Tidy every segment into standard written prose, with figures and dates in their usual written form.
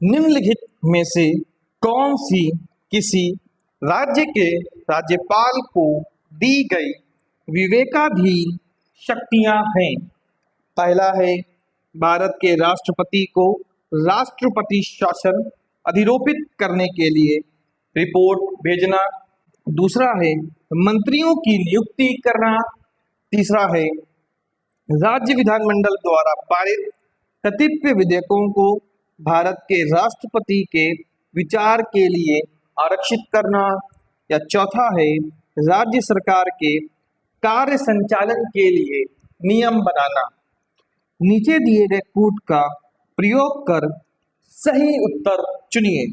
निम्नलिखित में से कौन सी किसी राज्य के राज्यपाल को दी गई विवेकाधीन शक्तियां हैं? पहला है भारत के राष्ट्रपति को राष्ट्रपति शासन अधिरोपित करने के लिए रिपोर्ट भेजना। दूसरा है मंत्रियों की नियुक्ति करना। तीसरा है राज्य विधानमंडल द्वारा पारित कतिपय विधेयकों को भारत के राष्ट्रपति के विचार के लिए आरक्षित करना। या चौथा है राज्य सरकार के कार्य संचालन के लिए नियम बनाना। नीचे दिए गए कूट का प्रयोग कर सही उत्तर चुनिए।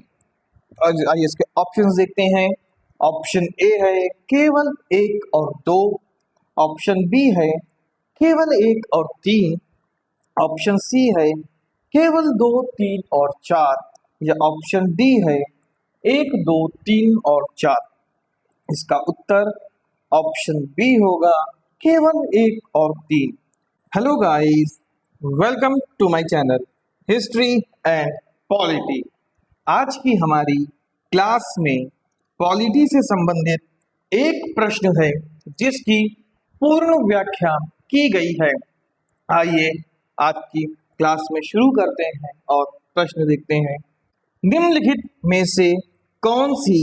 और आइए इसके ऑप्शंस देखते हैं। ऑप्शन ए है केवल 1 और 2। ऑप्शन बी है केवल 1 और 3। ऑप्शन सी है केवल 2, 3 और 4। या ऑप्शन डी है 1, 2, 3 और 4। इसका उत्तर ऑप्शन बी होगा केवल 1 और 3। Hello guys, welcome to my channel history and polity. आज की हमारी क्लास में पॉलिटी से संबंधित एक प्रश्न है जिसकी पूर्ण व्याख्या की गई है। आइए आज की क्लास में शुरू करते हैं और प्रश्न देखते हैं। निम्नलिखित में से कौन सी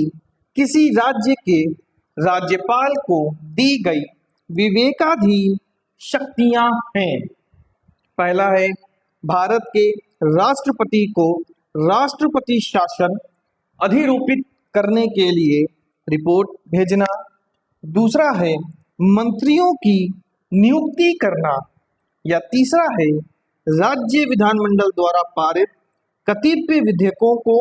किसी राज्य के राज्यपाल को दी गई विवेकाधीन शक्तियां हैं? पहला है भारत के राष्ट्रपति को राष्ट्रपति शासन अधिरोपित करने के लिए रिपोर्ट भेजना। दूसरा है मंत्रियों की नियुक्ति करना। या तीसरा है राज्य विधानमंडल द्वारा पारित कतिपय विधेयकों को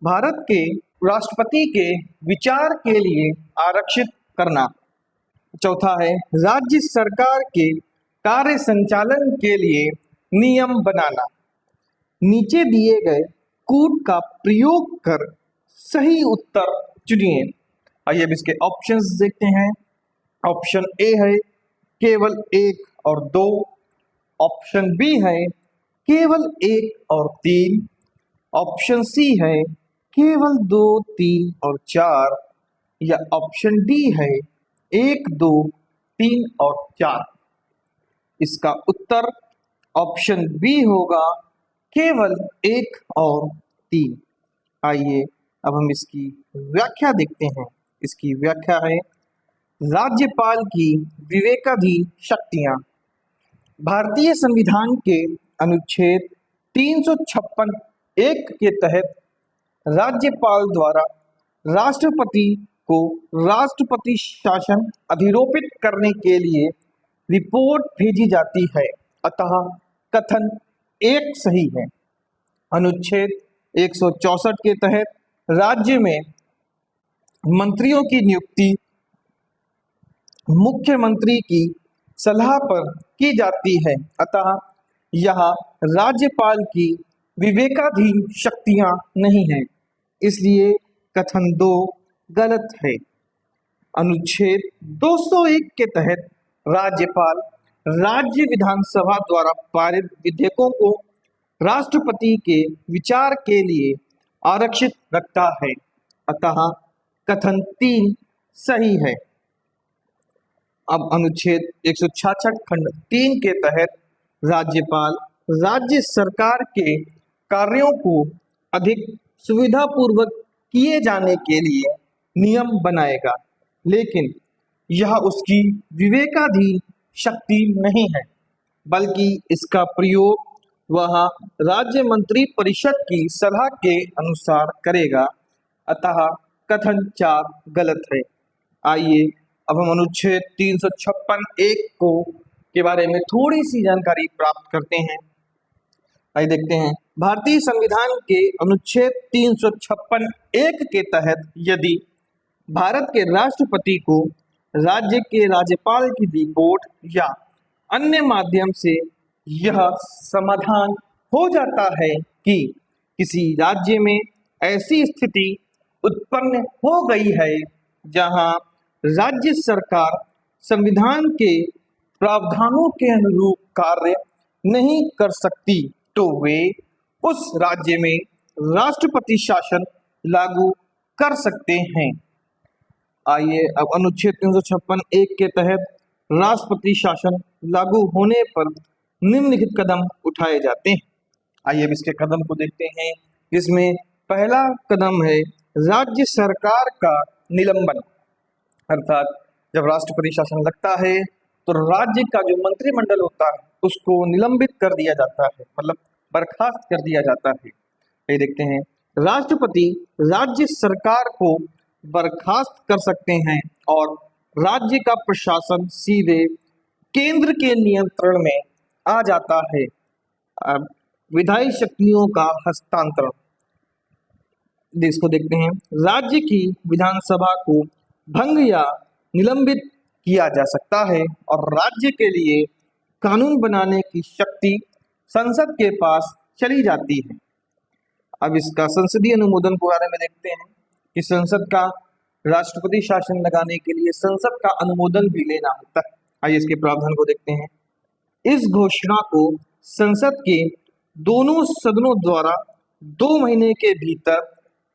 भारत के राष्ट्रपति के विचार के लिए आरक्षित करना। चौथा है राज्य सरकार के कार्य संचालन के लिए नियम बनाना। नीचे दिए गए कूट का प्रयोग कर सही उत्तर चुनिए। आइए अब इसके ऑप्शंस देखते हैं। ऑप्शन ए है केवल 1 और 2। ऑप्शन बी है केवल 1 और 3। ऑप्शन सी है केवल 2, 3 और 4। या ऑप्शन डी है 1, 2, 3 और 4। इसका उत्तर ऑप्शन बी होगा केवल 1 और 3। आइए अब हम इसकी व्याख्या देखते हैं। इसकी व्याख्या है राज्यपाल की विवेकाधीन शक्तियां। भारतीय संविधान के अनुच्छेद 356(1) के तहत राज्यपाल द्वारा राष्ट्रपति को राष्ट्रपति शासन अधिरोपित करने के लिए रिपोर्ट भेजी जाती है, अतः कथन 1 सही है। अनुच्छेद 164 के तहत राज्य में मंत्रियों की नियुक्ति मुख्यमंत्री की सलाह पर की जाती है, अतः यहाँ राज्यपाल की विवेकाधीन शक्तियां नहीं हैं, इसलिए कथन 2 गलत है। अनुच्छेद 201 के तहत राज्यपाल राज्य विधानसभा द्वारा पारित विधेयकों को राष्ट्रपति के विचार के लिए आरक्षित रखता है, अतः कथन 3 सही है। अब अनुच्छेद 166 खंड 3 के तहत राज्यपाल राज्य सरकार के कार्यों को अधिक सुविधापूर्वक किए जाने के लिए नियम बनाएगा, लेकिन यह उसकी विवेकाधीन शक्ति नहीं है, बल्कि इसका प्रयोग वह राज्य मंत्री परिषद की सलाह के अनुसार करेगा, अतः कथन 4 गलत है। आइए अब हम अनुच्छेद 356(1) को के बारे में थोड़ी सी जानकारी प्राप्त करते हैं। आइए देखते हैं। भारतीय संविधान के अनुच्छेद 356(1) के तहत यदि भारत के राष्ट्रपति को राज्य के राज्यपाल की रिपोर्ट या अन्य माध्यम से यह समाधान हो जाता है कि किसी राज्य में ऐसी स्थिति उत्पन्न हो गई है जहां राज्य सरकार संविधान के प्रावधानों के अनुरूप कार्य नहीं कर सकती, तो वे उस राज्य में राष्ट्रपति शासन लागू कर सकते हैं। आइए अब अनुच्छेद 356(1) के तहत राष्ट्रपति शासन लागू होने पर निम्नलिखित कदम उठाए जाते हैं। आइए अब इसके कदम को देखते हैं, जिसमें पहला कदम है राज्य सरकार का निलंबन। अर्थात जब राष्ट्रपति शासन लगता है तो राज्य का जो मंत्रिमंडल होता है उसको निलंबित कर दिया जाता है, मतलब बर्खास्त कर दिया जाता है। ये देखते हैं, राष्ट्रपति राज्य सरकार को बर्खास्त कर सकते हैं और राज्य का प्रशासन सीधे केंद्र के नियंत्रण में आ जाता है। अब विधायी शक्तियों का हस्तांतरण, इसको देखते हैं, राज्य की विधानसभा को भंग या निलंबित किया जा सकता है और राज्य के लिए कानून बनाने की शक्ति संसद के पास चली जाती है। अब इसका संसदीय अनुमोदन के बारे में देखते हैं कि संसद का राष्ट्रपति शासन लगाने के लिए संसद का अनुमोदन भी लेना होता है। आइए इसके प्रावधान को देखते हैं। इस घोषणा को संसद के दोनों सदनों द्वारा 2 महीने के भीतर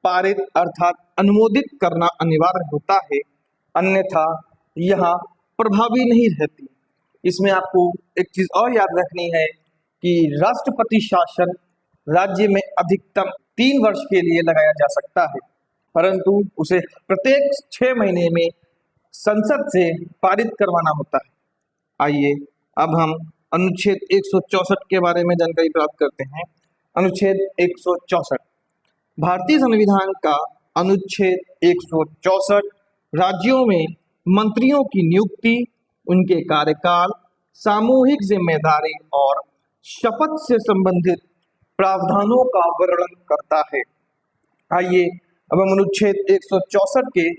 पारित अर्थात अनुमोदित करना अनिवार्य होता है, अन्यथा यह प्रभावी नहीं रहती। इसमें आपको एक चीज और याद रखनी है कि राष्ट्रपति शासन राज्य में अधिकतम 3 वर्ष के लिए लगाया जा सकता है, परंतु उसे प्रत्येक 6 महीने में संसद से पारित करवाना होता है। आइए अब हम अनुच्छेद 164 के बारे में जानकारी प्राप्त करते हैं। अनुच्छेद 164 भारतीय संविधान का अनुच्छेद 164 राज्यों में मंत्रियों की नियुक्ति, उनके कार्यकाल, सामूहिक जिम्मेदारी और शपथ से संबंधित प्रावधानों का वर्णन करता है। आइए अब हम अनुच्छेद 164 के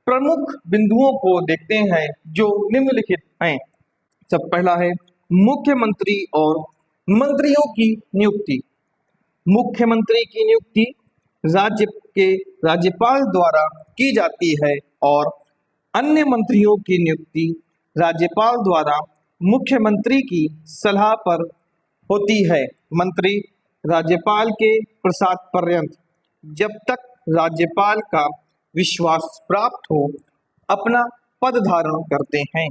प्रमुख बिंदुओं को देखते हैं जो निम्नलिखित हैं। सब पहला है मुख्यमंत्री और मंत्रियों की नियुक्ति। मुख्यमंत्री की नियुक्ति राज्य के राज्यपाल द्वारा की जाती है और अन्य मंत्रियों की नियुक्ति राज्यपाल द्वारा मुख्यमंत्री की सलाह पर होती है। मंत्री राज्यपाल के प्रसाद पर्यंत जब तक राज्यपाल का विश्वास प्राप्त हो अपना पद धारण करते हैं।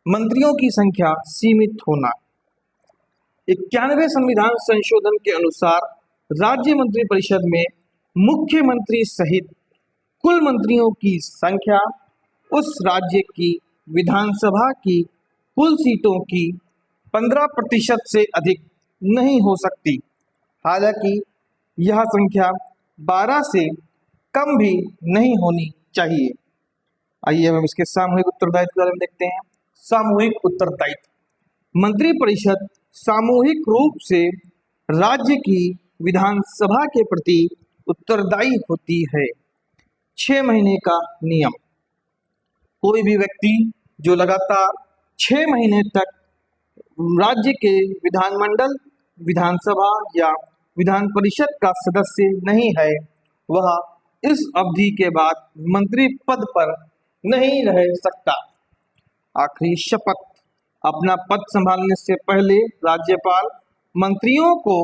मंत्रियों की संख्या सीमित होना। 91वें संविधान संशोधन के अनुसार राज्य मंत्रिपरिषद में मुख्यमंत्री सहित कुल मंत्रियों की संख्या उस राज्य की विधानसभा की कुल सीटों की 15% से अधिक नहीं हो सकती। हालांकि यह संख्या 12 से कम भी नहीं होनी चाहिए। आइए हम इसके सामूहिक उत्तरदायित्व के बारे में देखते हैं। सामूहिक उत्तरदायित्व, मंत्रिपरिषद सामूहिक रूप से राज्य की विधानसभा के प्रति उत्तरदायी होती है। 6 महीने का नियम, कोई भी व्यक्ति जो लगातार 6 महीने तक राज्य के विधानमंडल, विधानसभा या विधान परिषद का सदस्य नहीं है, वह इस अवधि के बाद मंत्री पद पर नहीं रह सकता। आखिरी शपथ, अपना पद संभालने से पहले राज्यपाल मंत्रियों को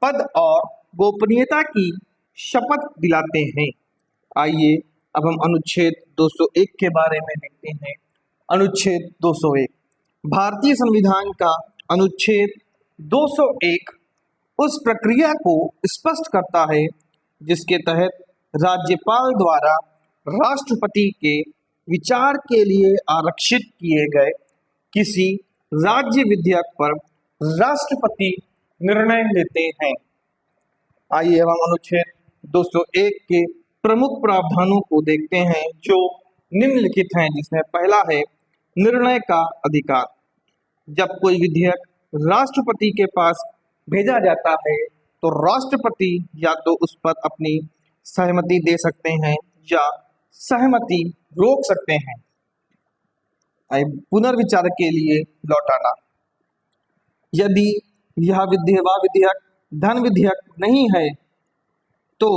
पद और गोपनीयता की शपथ दिलाते हैं। आइए अब हम अनुच्छेद 201 के बारे में देखते हैं। अनुच्छेद 201 भारतीय संविधान का अनुच्छेद 201 उस प्रक्रिया को स्पष्ट करता है जिसके तहत राज्यपाल द्वारा राष्ट्रपति के विचार के लिए आरक्षित किए गए किसी राज्य विधेयक पर राष्ट्रपति निर्णय लेते हैं। आइए अब हम अनुच्छेद 201 के प्रमुख प्रावधानों को देखते हैं जो निम्नलिखित हैं, जिसमें पहला है निर्णय का अधिकार। जब कोई विधेयक राष्ट्रपति के पास भेजा जाता है तो राष्ट्रपति या तो उस पर अपनी सहमति दे सकते हैं या सहमति रोक सकते हैं। पुनर्विचार के लिए लौटाना, यदि यह विधेयक धन विधेयक नहीं है तो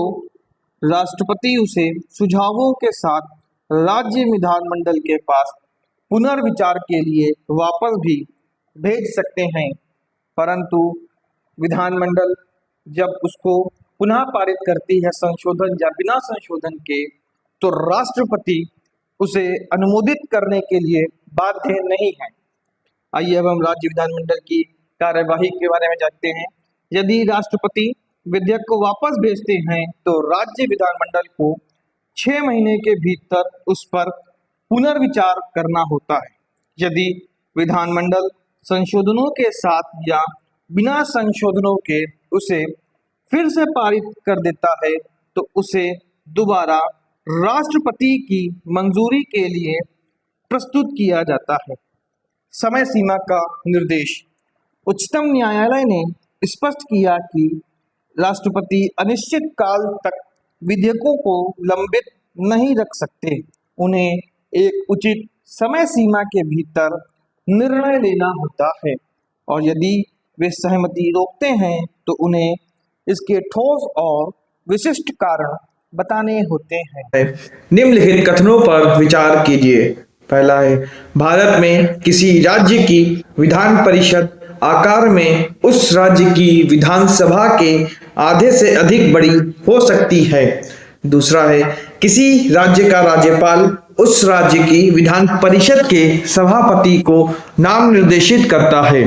राष्ट्रपति उसे सुझावों के साथ राज्य विधानमंडल के पास पुनर्विचार के लिए वापस भी भेज सकते हैं, परंतु विधानमंडल जब उसको पुनः पारित करती है संशोधन या बिना संशोधन के, तो राष्ट्रपति उसे अनुमोदित करने के लिए बाध्य नहीं है। आइए अब हम राज्य विधानमंडल की कार्यवाही के बारे में जानते हैं। यदि राष्ट्रपति विधेयक को वापस भेजते हैं तो राज्य विधानमंडल को 6 महीने के भीतर उस पर पुनर्विचार करना होता है। यदि विधानमंडल संशोधनों के साथ या बिना संशोधनों के उसे फिर से पारित कर देता है तो उसे दोबारा राष्ट्रपति की मंजूरी के लिए प्रस्तुत किया जाता है। समय सीमा का निर्देश। उच्चतम न्यायालय ने स्पष्ट किया कि राष्ट्रपति अनिश्चित काल तक विधेयकों को लंबित नहीं रख सकते। उन्हें एक उचित समय सीमा के भीतर निर्णय लेना होता है और यदि वे सहमति रोकते हैं तो उन्हें इसके ठोस और विशिष्ट कारण बताने होते हैं। निम्नलिखित कथनों पर विचार कीजिए। पहला है, भारत में किसी राज्य की विधान परिषद आकार में उस राज्य की विधानसभा के आधे से अधिक बड़ी हो सकती है। दूसरा है, किसी राज्य का राज्यपाल उस राज्य की विधान परिषद के सभापति को नाम निर्देशित करता है।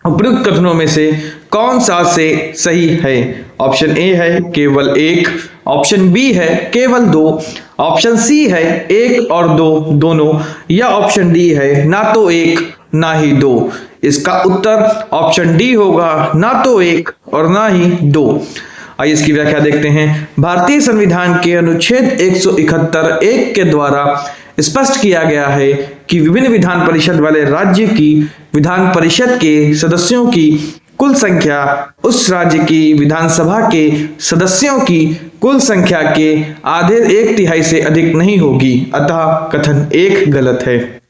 उपयुक्त कथनों में से कौन सा से सही है? ऑप्शन ए है केवल 1, ऑप्शन बी है केवल 2, ऑप्शन सी है 1 और 2 दोनों, या ऑप्शन डी है ना तो 1 ना ही 2। इसका उत्तर ऑप्शन डी होगा, ना तो 1 और ना ही 2। आइए इसकी व्याख्या देखते हैं। भारतीय संविधान के अनुच्छेद 171(1) के द्वारा स्पष्ट किया गया है कि विभिन्न विधान परिषद वाले राज्य की विधान परिषद के सदस्यों की कुल संख्या उस राज्य की विधानसभा के सदस्यों की कुल संख्या के आधे 1/3 से अधिक नहीं होगी। अतः कथन 1 गलत है।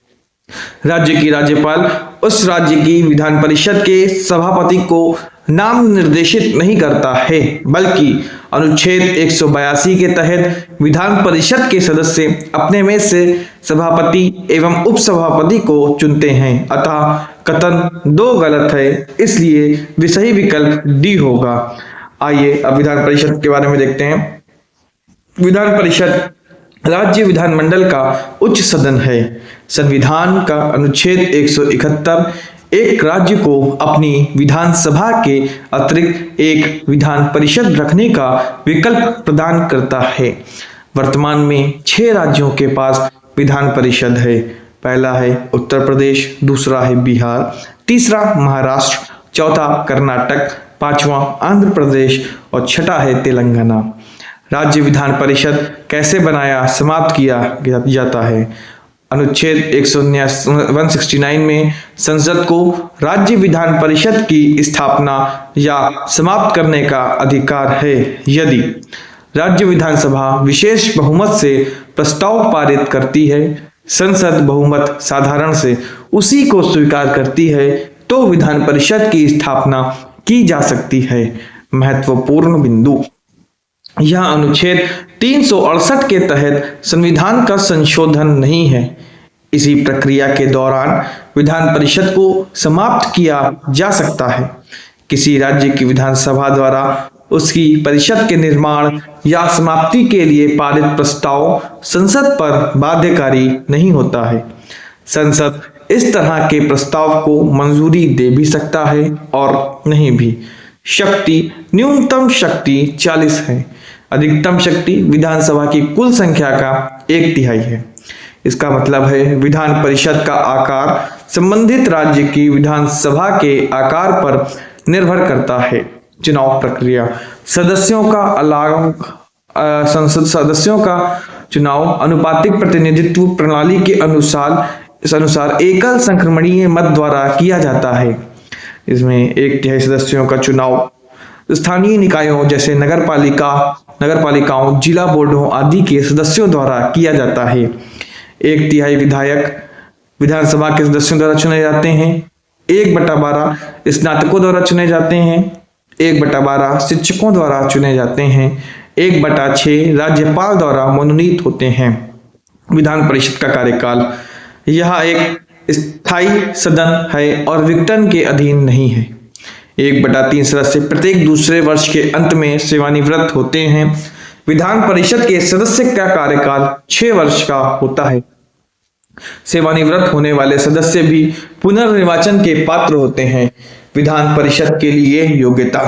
राज्य की राज्यपाल उस राज्य की विधान परिषद के सभापति को नाम निर्देशित नहीं करता है, बल्कि अनुच्छेद 182 के तहत विधान परिषद के सदस्य अपने में से सभापति एवं उपसभापति को चुनते हैं। अतः कथन 2 गलत है, इसलिए सही विकल्प डी होगा। आइए अब विधान परिषद के बारे में देखते हैं। विधान परिषद राज्य विधानमंडल का उच्च सदन है। संविधान का अनुच्छेद 171 एक राज्य को अपनी विधानसभा के अतिरिक्त एक विधान परिषद रखने का विकल्प प्रदान करता है। वर्तमान में 6 राज्यों के पास विधान परिषद है। पहला है उत्तर प्रदेश, दूसरा है बिहार, तीसरा महाराष्ट्र, चौथा कर्नाटक, पांचवा आंध्र प्रदेश और छठा है तेलंगाना। राज्य विधान परिषद कैसे बनाया समाप्त किया जाता है? अनुच्छेद 169 में संसद को राज्य विधान परिषद की स्थापना या समाप्त करने का अधिकार है यदि राज्य विधानसभा विशेष बहुमत से प्रस्ताव पारित करती है, संसद बहुमत साधारण से उसी को स्वीकार करती है, तो विधान परिषद की स्थापना की जा सकती है। महत्वपूर्ण बिंदु। यह अनुच्छेद 368 के तहत संविधान का संशोधन नहीं है। इसी प्रक्रिया के दौरान विधान परिषद को समाप्त किया जा सकता है। किसी राज्य की विधानसभा द्वारा उसकी परिषद के निर्माण या समाप्ति के लिए पारित प्रस्ताव संसद पर बाध्यकारी नहीं होता है। संसद इस तरह के प्रस्ताव को मंजूरी दे भी सकता है और नहीं भी। शक्ति न्यूनतम शक्ति 40 है। अधिकतम शक्ति विधानसभा की कुल संख्या का 1/3 है। इसका मतलब है विधान परिषद का आकार संबंधित राज्य की विधानसभा के आकार पर निर्भर करता है। चुनाव प्रक्रिया। सदस्यों का चुनाव अनुपातिक प्रतिनिधित्व प्रणाली के अनुसार एकल संक्रमणीय मत द्वारा किया जाता है। इसमें 1/3 सदस्यों का चुनाव स्थानीय निकायों जैसे नगरपालिकाओं, जिला बोर्डों आदि के सदस्यों द्वारा किया जाता है। 1/3 विधायक विधानसभा के सदस्यों द्वारा चुने जाते हैं। 1/12 स्नातकों द्वारा चुने जाते हैं। 1/12 शिक्षकों द्वारा चुने जाते हैं। 1/6 राज्यपाल द्वारा मनोनीत होते हैं। विधान परिषद का कार्यकाल। यह एक स्थायी सदन है और विघटन के अधीन नहीं है। 1/3 सदस्य प्रत्येक दूसरे वर्ष के अंत में सेवानिवृत्त होते हैं। विधान परिषद के सदस्य का कार्यकाल 6 वर्ष का होता है। सेवानिवृत्त होने वाले सदस्य भी पुनर्निर्वाचन के पात्र होते हैं। विधान परिषद के लिए योग्यता,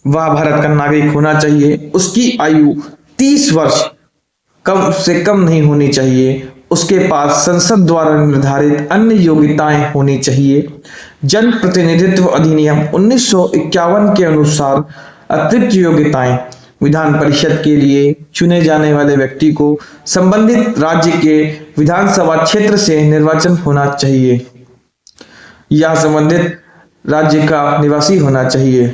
वह भारत का नागरिक होना चाहिए, उसकी आयु 30 वर्ष कम से कम नहीं होनी चाहिए, उसके पास संसद द्वारा निर्धारित अन्य योग्यताएं होनी चाहिए। जन प्रतिनिधित्व अधिनियम 1951 के अनुसार अतिरिक्त योग्यताएं, विधान परिषद के लिए चुने जाने वाले व्यक्ति को संबंधित राज्य के विधानसभा क्षेत्र से निर्वाचन होना चाहिए या संबंधित राज्य का निवासी होना चाहिए।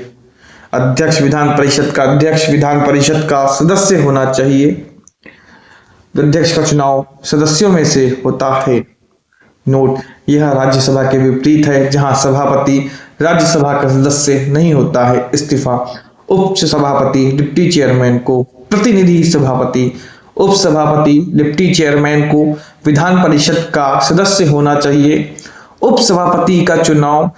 अध्यक्ष विधान परिषद का अध्यक्ष विधान परिषद का सदस्य होना चाहिए। अध्यक्ष का चुनाव सदस्यों में से होता है। नोट, यह राज्यसभा के विपरीत है, जहां सभापति राज्यसभा का सदस्य नहीं होता है। इस्तीफा, उप सभापति डिप्टी चेयरमैन को, प्रतिनिधि सभापति, उप सभापति डिप्टी चेयरमैन को विधान परिषद का सदस्य होना चाहिए। उप सभापति का चुनाव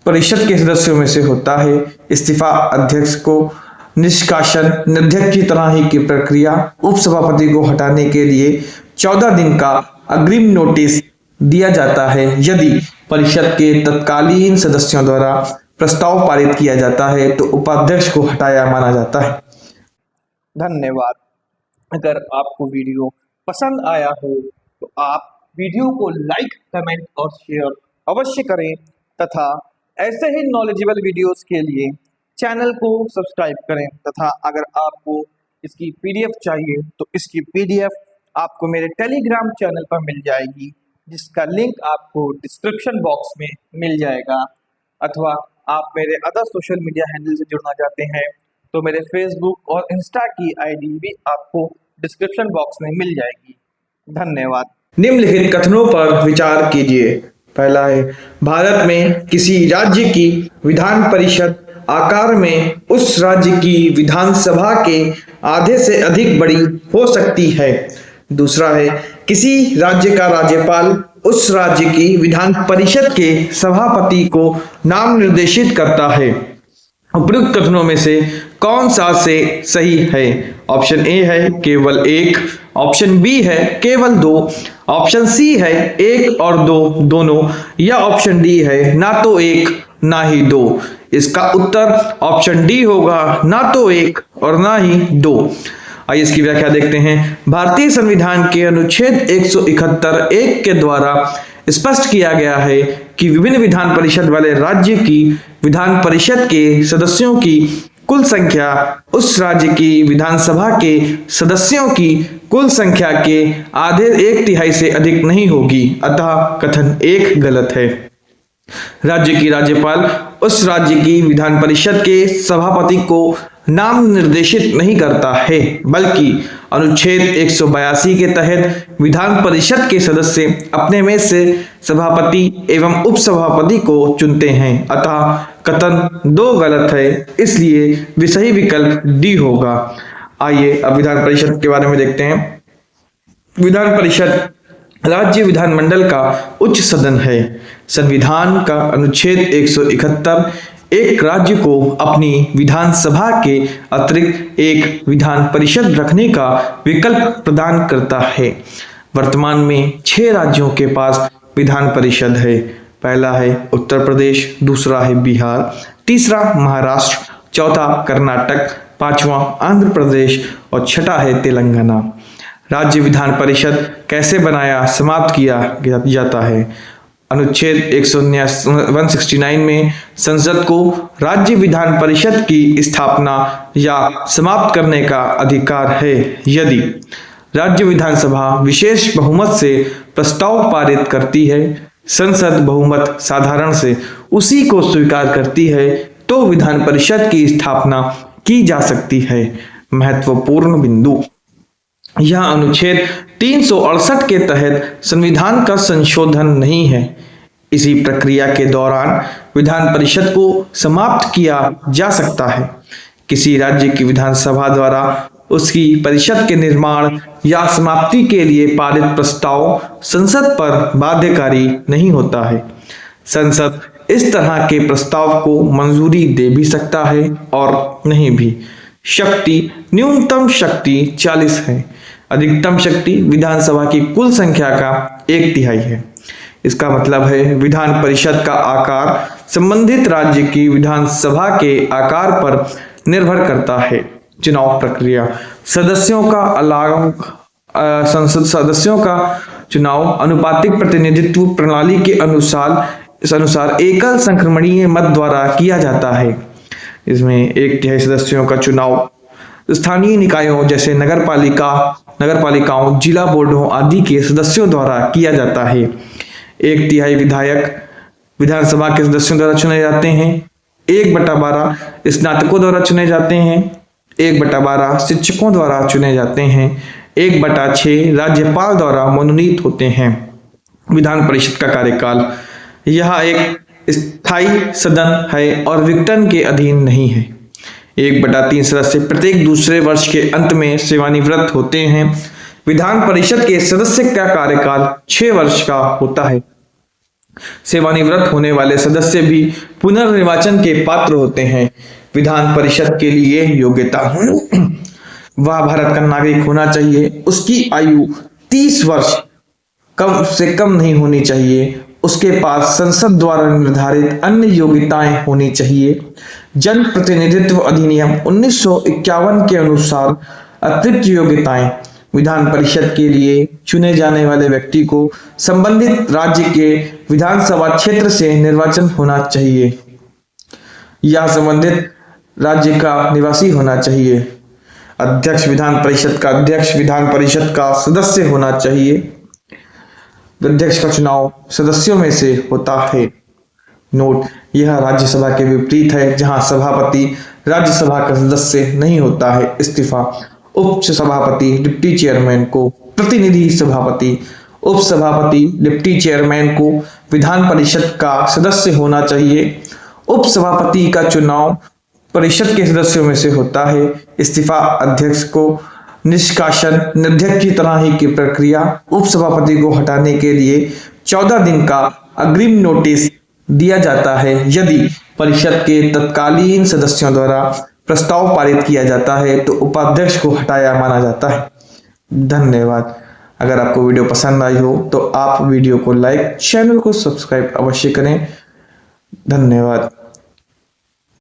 परिषद के सदस्यों में से होता है। इस्तीफा, अध्यक्ष को निष्कासन अध्यक्ष की तरह ही की प्रक्रिया। उप सभापति को हटाने के लिए 14 दिन का अग्रिम नोटिस दिया जाता है। यदि परिषद के तत्कालीन सदस्यों द्वारा प्रस्ताव पारित किया जाता है तो उपाध्यक्ष को हटाया माना जाता है। धन्यवाद। अगर आपको वीडियो पसंद आया हो तो आप वीडियो को लाइक, कमेंट और शेयर अवश्य करें तथा ऐसे ही नॉलेजेबल वीडियोस के लिए चैनल को सब्सक्राइब करें तथा अगर आपको इसकी पीडीएफ चाहिए तो इसकी पीडीएफ आपको मेरे टेलीग्राम चैनल पर मिल जाएगी, जिसका लिंक आपको डिस्क्रिप्शन बॉक्स में मिल जाएगा। अथवा आप मेरे अदर सोशल मीडिया हैंडल से जुड़ना चाहते हैं तो मेरे फेसबुक और इंस्टा की आईडी भी आपको डिस्क्रिप्शन बॉक्स में मिल जाएगी। धन्यवाद। निम्नलिखित कथनों पर विचार कीजिए। पहला है, भारत में किसी राज्य की विधान परिषद आकार में उस राज्य की विधानसभा के आधे से अधिक बड़ी हो सकती है। दूसरा है, किसी राज्य का राज्यपाल उस राज्य की विधान परिषद के सभापति को नाम निर्देशित करता है। उपयुक्त कथनों में से कौन सा से सही है? ऑप्शन ए है केवल 1, ऑप्शन बी है केवल 2, ऑप्शन सी है 1 और 2 दोनों, या ऑप्शन डी है ना तो 1 ना ही 2। इसका उत्तर ऑप्शन डी होगा, ना तो 1 और ना ही 2। आइए इसकी व्याख्या देखते हैं। भारतीय संविधान के अनुच्छेद 171(1) के द्वारा स्पष्ट किया गया है कि विभिन्न विधान परिषद वाले राज्य की विधान परिषद के सदस्यों की कुल संख्या उस राज्य की विधानसभा के सदस्यों की कुल संख्या के आधे 1/3 से अधिक नहीं होगी। अतः कथन 1 गलत है। राज्य की राज्यपाल उस राज्य की विधान परिषद के सभापति को नाम निर्देशित नहीं करता है, बल्कि अनुच्छेद 182 के तहत विधान परिषद के सदस्य अपने में से सभापति एवं उपसभापति को चुनते हैं। अतः कथन 2 गलत है, इसलिए सही विकल्प डी होगा। आइए अब विधान परिषद के बारे में देखते हैं। विधान परिषद राज्य विधानमंडल का उच्च सदन है। संविधान का अनुच्छेद 171 एक राज्य को अपनी विधानसभा के अतिरिक्त एक विधान परिषद रखने का विकल्प प्रदान करता है। वर्तमान में 6 राज्यों के पास विधान परिषद है। पहला है उत्तर प्रदेश, दूसरा है बिहार, तीसरा महाराष्ट्र, चौथा कर्नाटक, पांचवा आंध्र प्रदेश और छठा है तेलंगाना। राज्य विधान परिषद कैसे बनाया समाप्त किया जाता है? अनुच्छेद 169 में संसद को राज्य विधान परिषद की स्थापना या समाप्त करने का अधिकार है। यदि राज्य विधानसभा विशेष बहुमत से प्रस्ताव पारित करती है, संसद बहुमत साधारण से उसी को स्वीकार करती है, तो विधान परिषद की स्थापना की जा सकती है। महत्वपूर्ण बिंदु, यह अनुच्छेद 368 के तहत संविधान का संशोधन नहीं है। इसी प्रक्रिया के दौरान विधान परिषद को समाप्त किया जा सकता है। किसी राज्य की विधानसभा द्वारा उसकी परिषद के निर्माण या समाप्ति के लिए पारित प्रस्ताव संसद पर बाध्यकारी नहीं होता है। संसद इस तरह के प्रस्ताव को मंजूरी दे भी सकता है और नहीं भी। शक्ति, न्यूनतम शक्ति 40 है। अधिकतम शक्ति विधानसभा की कुल संख्या का 1/3 है। इसका मतलब है विधान परिषद का आकार संबंधित राज्य की विधानसभा के आकार पर निर्भर करता है। चुनाव प्रक्रिया, सदस्यों का चुनाव अनुपातिक प्रतिनिधित्व प्रणाली के अनुसार एकल संक्रमणीय मत द्वारा किया जाता है। इसमें 1/3 सदस्यों का चुनाव स्थानीय निकायों जैसे नगरपालिकाओं, जिला बोर्डों आदि के सदस्यों द्वारा किया जाता है। 1/3 विधायक विधानसभा के सदस्यों द्वारा चुने जाते हैं। 1/12 स्नातकों द्वारा चुने जाते हैं। 1/12 शिक्षकों द्वारा चुने जाते हैं। 1/6 राज्यपाल द्वारा मनोनीत होते हैं। विधान परिषद का कार्यकाल, यह एक स्थायी सदन है और विघटन के अधीन नहीं है। 1/3 सदस्य प्रत्येक दूसरे वर्ष के अंत में सेवानिवृत्त होते हैं। विधान परिषद के सदस्य का कार्यकाल 6 वर्ष का होता है। सेवानिवृत्त होने वाले सदस्य भी पुनर्निर्वाचन के पात्र होते हैं। विधान परिषद के लिए योग्यता, वह भारत का नागरिक होना चाहिए। उसकी आयु 30 वर्ष कम से कम नहीं होनी चाहिए। उसके पास संसद द्वारा निर्धारित अन्य योग्यताएं होनी चाहिए। जन प्रतिनिधित्व अधिनियम 1951 के अनुसार अतिरिक्त योग्यताएं, विधान परिषद के लिए चुने जाने वाले व्यक्ति को संबंधित राज्य के विधानसभा क्षेत्र से निर्वाचन होना चाहिए या संबंधित राज्य का निवासी होना चाहिए। अध्यक्ष, विधान परिषद का अध्यक्ष विधान परिषद का सदस्य होना चाहिए। अध्यक्ष का चुनाव सदस्यों में से होता है। नोट, यह राज्यसभा के विपरीत है जहां सभापति राज्यसभा का सदस्य नहीं होता है। इस्तीफा, उप सभापति डिप्टी चेयरमैन को, प्रतिनिधि सभापति, उप सभापति डिप्टी चेयरमैन को विधान परिषद का सदस्य होना चाहिए। उप सभापति का चुनाव परिषद के सदस्यों में से होता है। इस्तीफा, अध्यक्ष को निष्कासन, अध्यक्ष की तरह ही की प्रक्रिया। उप सभापति को हटाने के लिए 14 दिन का अग्रिम नोटिस दिया जाता है। यदि परिषद के तत्कालीन सदस्यों द्वारा प्रस्ताव पारित किया जाता है तो उपाध्यक्ष को हटाया माना जाता है। धन्यवाद। अगर आपको वीडियो पसंद आई हो तो आप वीडियो को लाइक, चैनल को सब्सक्राइब अवश्य करें। धन्यवाद।